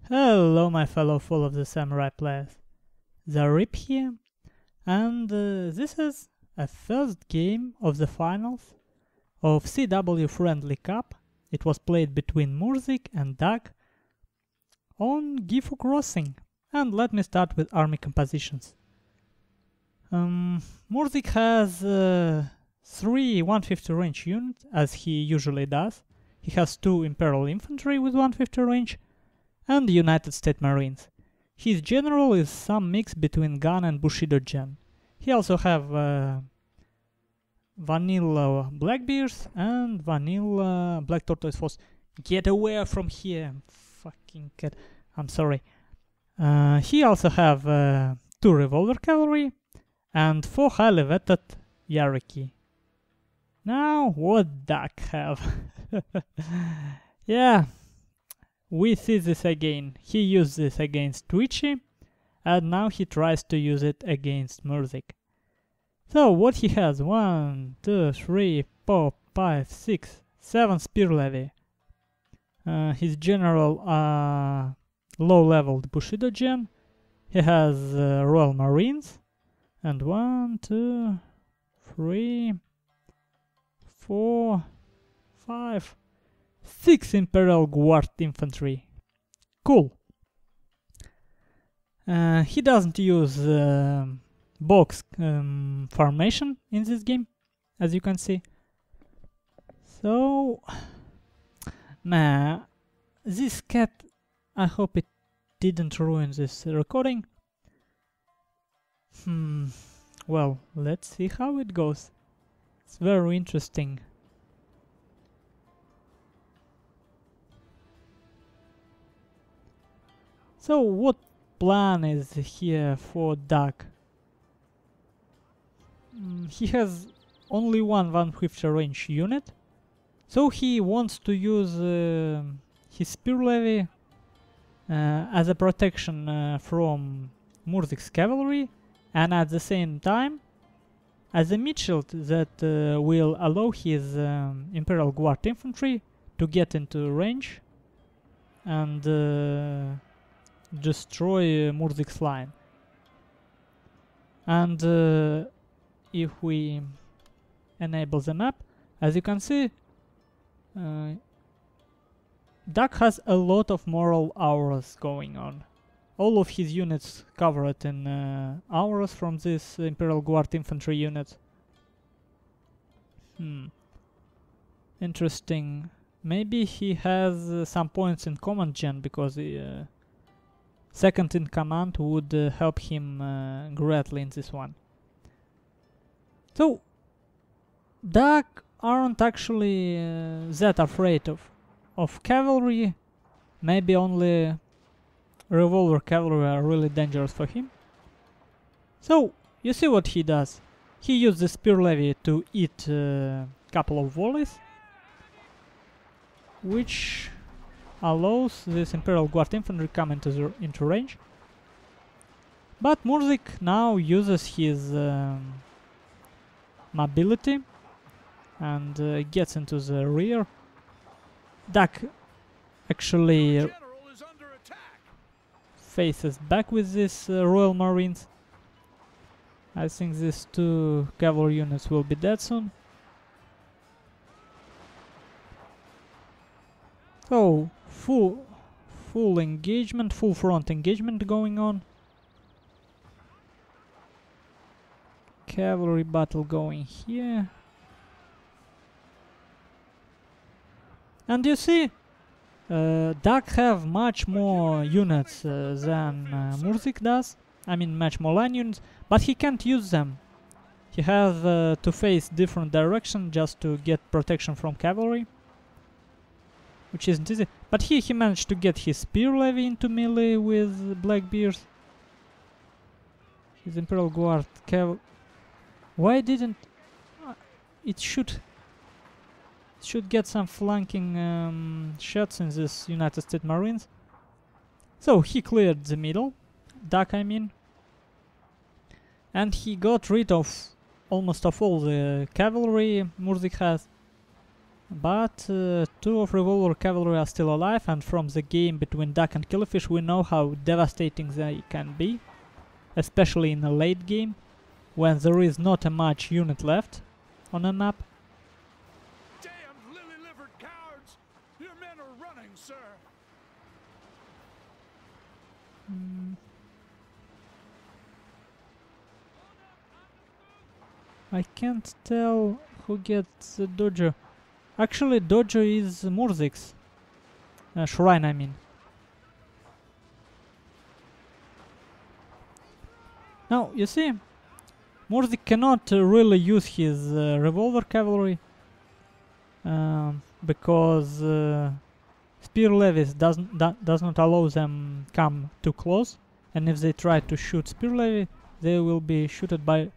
Hello my fellow Fall of the Samurai players, the Rip here, and this is a first game of the finals of CW Friendly Cup. It was played between MypZuK and MypZuK on Gifu Crossing, and let me start with army compositions. MypZuK has 3 150 range units, as he usually does. He has 2 Imperial Infantry with 150 range, and United States Marines. His general is some mix between gun and Bushido gen. He also have vanilla Blackbears and vanilla Black Tortoise Force. Get away from here, fucking cat. I'm sorry. He also have 2 revolver cavalry and 4 highly vetted Yariki. Now, what MypZuK have? Yeah. We see this again. He used this against Twitchy, and now he tries to use it against MypZuK. So what he has? 1, 2, 3, 4, 5, 6, 7 spear levy. His general low-leveled Bushido gen. He has Royal Marines, and 1, 2, 3, 4, 5, 6 Imperial Guard infantry. Cool. He doesn't use box formation in this game, as you can see. So, nah, this cat, I hope it didn't ruin this recording. Well, let's see how it goes. It's very interesting. So what plan is here for MypZuK? He has only one 150 range unit, so he wants to use his spear levy as a protection from MypZuK's cavalry, and at the same time as a mid shield that will allow his Imperial Guard infantry to get into range and destroy MypZuK's line. And if we enable the map, as you can see, MypZuK has a lot of moral auras going on. All of his units covered in auras from this Imperial Guard infantry unit. Interesting. Maybe he has some points in command gen, because second in command would help him greatly in this one. So, MypZuK aren't actually that afraid of cavalry. Maybe only revolver cavalry are really dangerous for him. So, you see what he does. He used the spear levy to eat a couple of volleys, which allows this Imperial Guard infantry come into range. But MypZuK now uses his mobility and gets into the rear. MypZuK actually faces back with these Royal Marines. I think these 2 cavalry units will be dead soon. So, full engagement, full front engagement going on. Cavalry battle going here. And you see, MypZuK have much more units than MypZuK does. I mean, much more line units, but he can't use them. He has to face different direction just to get protection from cavalry, which isn't easy. But he managed to get his spear levy into melee with Blackbears. His Imperial Guard cavalry. Why didn't it should get some flanking shots in this United States Marines? So he cleared the middle, MypZuK I mean, and he got rid of almost of all the cavalry MypZuK has. but two of Revolver Cavalry are still alive, and from the game between Duck and Killifish we know how devastating they can be, especially in a late game when there is not a much unit left on a map. Damn lily-livered cowards! Your men are running, sir. I can't tell who gets the dojo. Actually, dojo is MypZuK's shrine, I mean. Now, you see, MypZuK cannot really use his Revolver Cavalry because Spear Levies does not allow them come too close, and if they try to shoot Spear Levy, they will be shooted by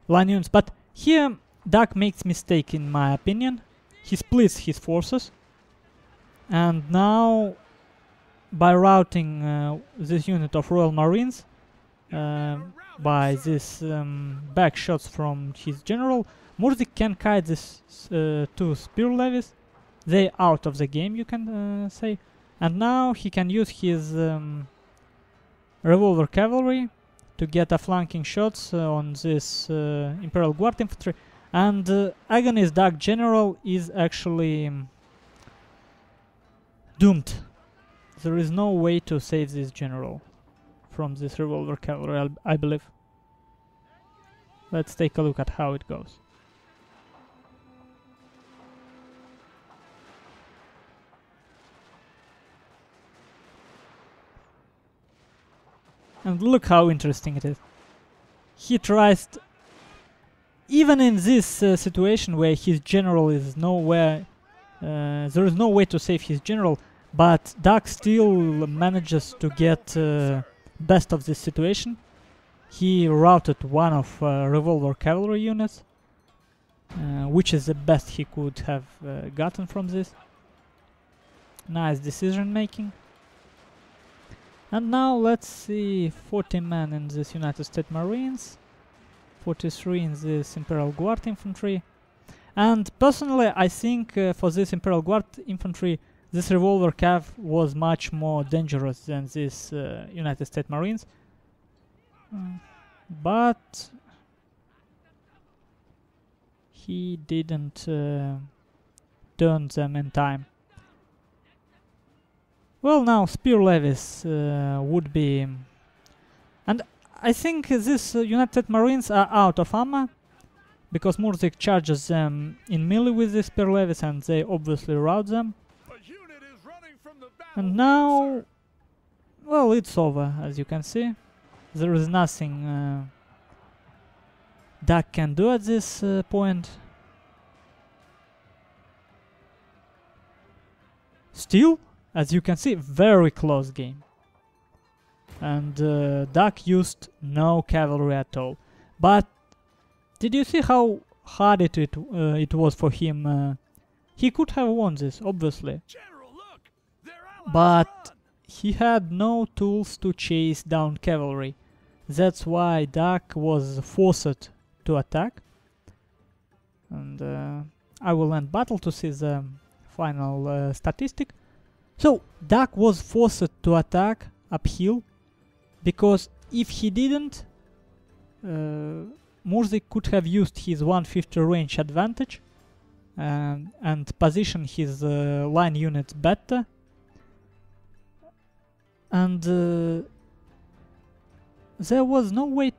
line units. But here Duck makes mistake in my opinion. He splits his forces, and now by routing this unit of Royal Marines by this back shots from his general, MypZuK can kite these two Spear Levies. They out of the game, you can say, and now he can use his Revolver Cavalry to get a flanking shots on this Imperial Guard infantry, and Agonist Duck General is actually doomed. There is no way to save this general from this Revolver Cavalry, I believe. Let's take a look at how it goes. And look how interesting it is. He tries even in this situation where his general is nowhere, there is no way to save his general, but Duck still manages to get best of this situation. He routed one of Revolver Cavalry units, which is the best he could have gotten from this. Nice decision making. And now let's see, 40 men in this United States Marines, 43 in this Imperial Guard Infantry. And personally, I think for this Imperial Guard Infantry, this Revolver Cav was much more dangerous than this United States Marines. But he didn't turn them in time. Well, now Spear Levies would be... And I think these United Marines are out of ammo, because MypZuK charges them in melee with the Spear Levies and they obviously rout them. And now... well, it's over, as you can see. There is nothing Duck can do at this point. Still, as you can see, very close game. And Duck used no cavalry at all. But did you see how hard it was for him? He could have won this, obviously. General, look, But he had no tools to chase down cavalry. That's why Duck was forced to attack. And I will end battle to see the final statistic. So Duck was forced to attack uphill, because if he didn't, MypZuK could have used his 150 range advantage and position his line units better. And there was no way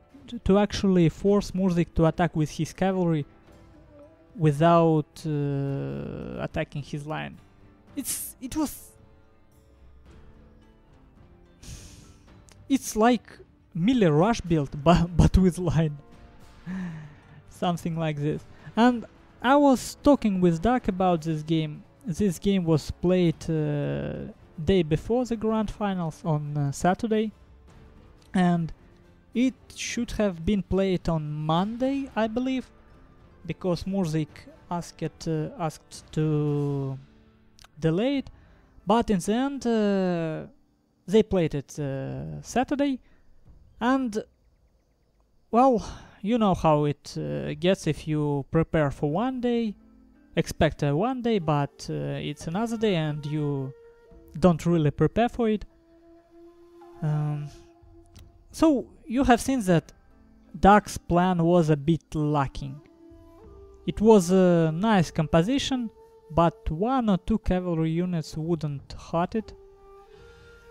to actually force MypZuK to attack with his cavalry without attacking his line. It's like melee rush build, but with line. Something like this. And I was talking with Duck about this game. This game was played day before the grand finals on Saturday, and it should have been played on Monday, I believe, because MypZuK asked to delay it. But in the end, they played it Saturday, and well, you know how it gets. If you prepare for one day expect one day, but it's another day and you don't really prepare for it. So you have seen that Duck's plan was a bit lacking. It was a nice composition, but 1 or 2 cavalry units wouldn't hurt it.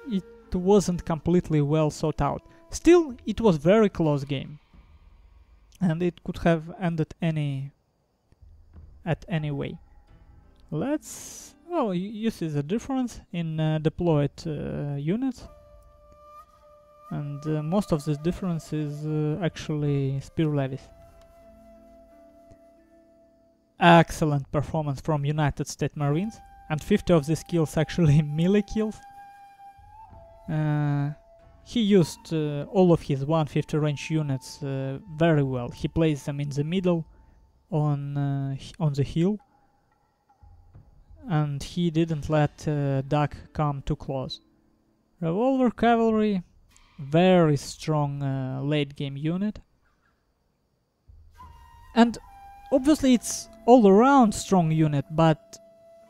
It wasn't completely well thought out. Still, it was very close game, and it could have ended any way. Well, you see the difference in deployed units, and most of this difference is actually spear levies. Excellent performance from United States Marines, and 50 of these kills actually melee kills. He used all of his 150 range units very well. He placed them in the middle on the hill, and he didn't let Duck come too close. Revolver cavalry, very strong late game unit, and obviously it's all around strong unit, but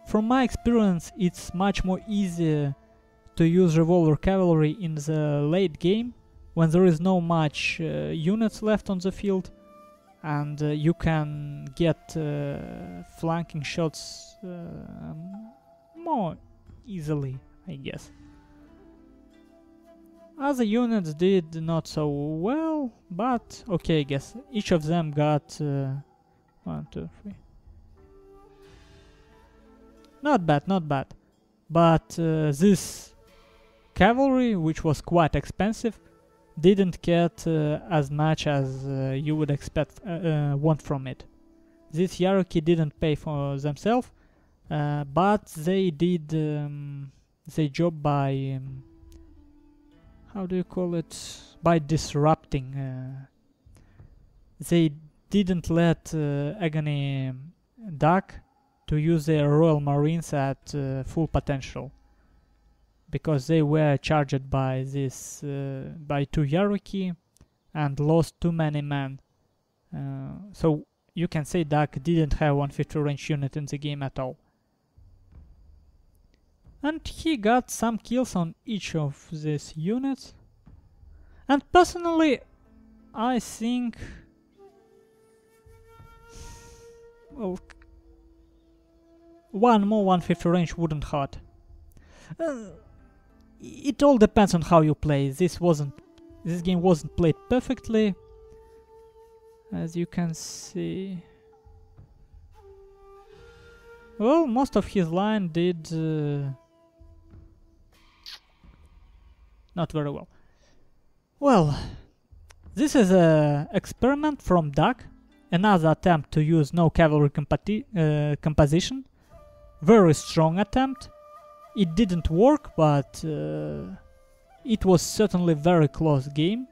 from my experience it's much more easier to use revolver cavalry in the late game when there is no much units left on the field, and you can get flanking shots more easily, I guess. Other units did not so well, but okay, I guess each of them got 1, 2, 3. Not bad, not bad. But this cavalry, which was quite expensive, didn't get as much as you would want from it. This hierarchy didn't pay for themselves, but they did their job by how do you call it? By disrupting. They didn't let Agony Duck to use their Royal Marines at full potential, because they were charged by this by 2 hierarchy and lost too many men. So you can say Duck didn't have 150 range unit in the game at all. And he got some kills on each of these units. And personally, I think, well, one more 150 range wouldn't hurt. It all depends on how you play. This game wasn't played perfectly, as you can see. Well, most of his line did not very well. Well, this is an experiment from Duck, another attempt to use no cavalry composition. Very strong attempt. It didn't work, but it was certainly very close game,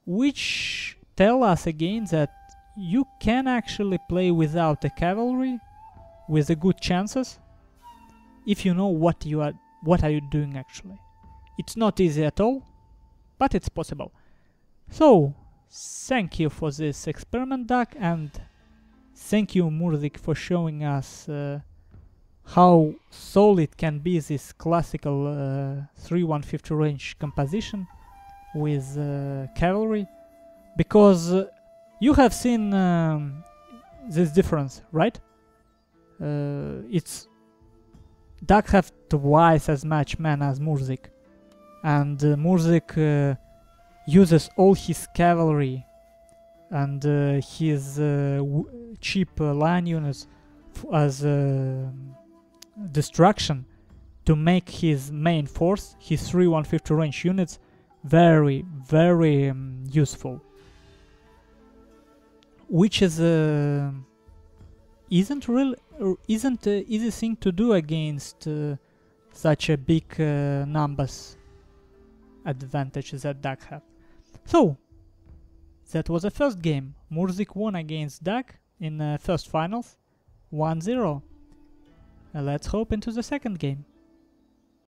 which tell us again that you can actually play without the cavalry with a good chances if you know what are you doing actually. It's not easy at all, but it's possible. So, thank you for this experiment, Duck, and thank you, MypZuK, for showing us how solid can be this classical 3-150 range composition with cavalry, because you have seen this difference, right? It's Duck have twice as much men as MypZuK, and MypZuK uses all his cavalry and his cheap line units as destruction to make his main force, his 3-150 range units, very, very useful. Which is isn't an easy thing to do against such a big numbers advantages that Duck have. So that was the first game. MypZuK won against Duck in first finals 1-0. Let's hop into the second game.